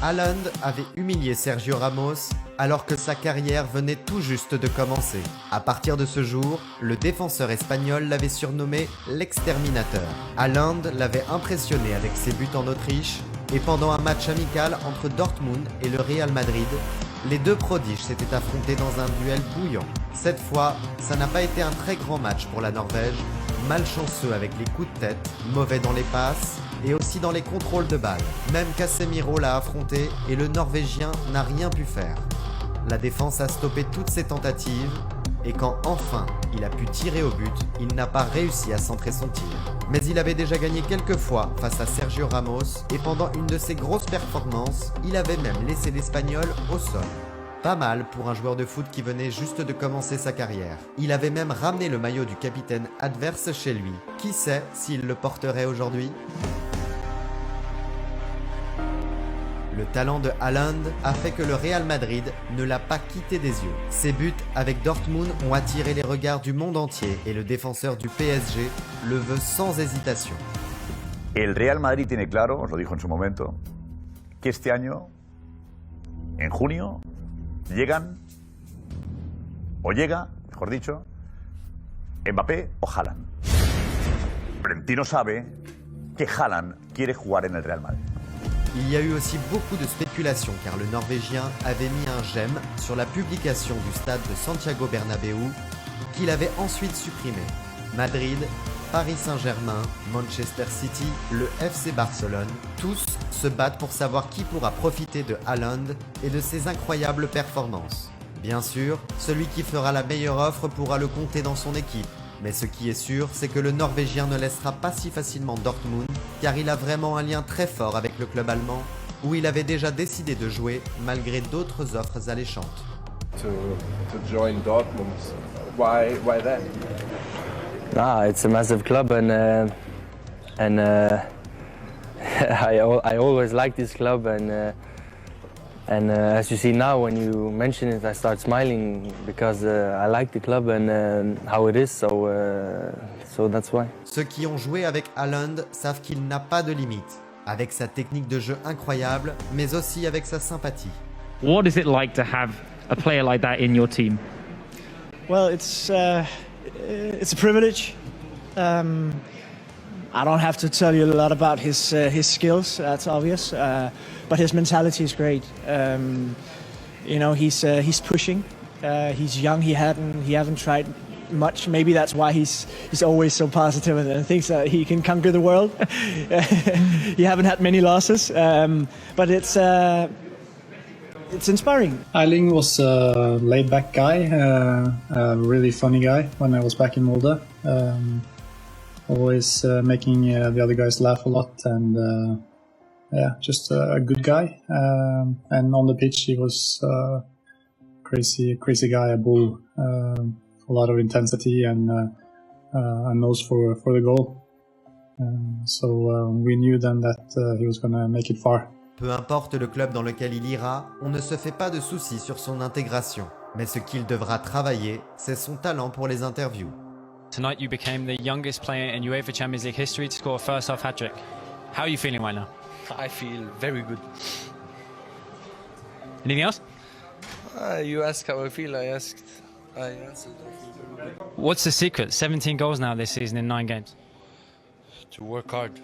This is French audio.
Haaland avait humilié Sergio Ramos alors que sa carrière venait tout juste de commencer. À partir de ce jour, le défenseur espagnol l'avait surnommé l'exterminateur. Haaland l'avait impressionné avec ses buts en Autriche et pendant un match amical entre Dortmund et le Real Madrid, les deux prodiges s'étaient affrontés dans un duel bouillant. Cette fois, ça n'a pas été un très grand match pour la Norvège, malchanceux avec les coups de tête, mauvais dans les passes et aussi dans les contrôles de balles. Même Casemiro l'a affronté et le Norvégien n'a rien pu faire. La défense a stoppé toutes ses tentatives et quand enfin il a pu tirer au but, il n'a pas réussi à centrer son tir. Mais il avait déjà gagné quelques fois face à Sergio Ramos et pendant une de ses grosses performances, il avait même laissé l'Espagnol au sol. Pas mal pour un joueur de foot qui venait juste de commencer sa carrière. Il avait même ramené le maillot du capitaine adverse chez lui. Qui sait s'il le porterait aujourd'hui ? Le talent de Haaland a fait que le Real Madrid ne l'a pas quitté des yeux. Ses buts avec Dortmund ont attiré les regards du monde entier et le défenseur du PSG le veut sans hésitation. El Real Madrid tiene claro, os lo dijo en su momento, que este año, en junio, llega, mejor dicho, Mbappé o Haaland. Florentino sabe que Haaland quiere jugar en el Real Madrid. Il y a eu aussi beaucoup de spéculations car le Norvégien avait mis un j'aime sur la publication du stade de Santiago Bernabéu qu'il avait ensuite supprimé. Madrid, Paris Saint-Germain, Manchester City, le FC Barcelone, tous se battent pour savoir qui pourra profiter de Haaland et de ses incroyables performances. Bien sûr, celui qui fera la meilleure offre pourra le compter dans son équipe. Mais ce qui est sûr, c'est que le Norvégien ne laissera pas si facilement Dortmund, car il a vraiment un lien très fort avec le club allemand, où il avait déjà décidé de jouer malgré d'autres offres alléchantes. To join Dortmund, why that? It's a massive club, and I always liked this club, and as you see now, when you mention it, I start smiling because I like the club and how it is, so that's why. Ceux qui ont joué avec Haaland savent qu'il n'a pas de limite, avec sa technique de jeu incroyable, mais aussi avec sa sympathie. What is it like to have a player like that in your team? Well, it's a privilege. I don't have to tell you a lot about his skills. That's obvious. But his mentality is great. He's pushing. He's young. He haven't tried much. Maybe that's why he's always so positive and thinks that he can conquer the world. He haven't had many losses, but it's inspiring. Erling was a laid-back guy, a really funny guy when I was back in Molde. Always making the other guys laugh a lot, and just a good guy. And on the pitch, he was crazy guy, a bull, a lot of intensity and a nose for the goal. So we knew then that he was gonna make it far. Peu importe le club dans lequel il ira, on ne se fait pas de soucis sur son intégration. Mais ce qu'il devra travailler, c'est son talent pour les interviews. Tonight you became the youngest player in UEFA Champions League history to score a first-half hat-trick. How are you feeling right now? I feel very good. Anything else? You asked how I feel, I answered. I feel very good. What's the secret? 17 goals now this season in 9 games. To work hard.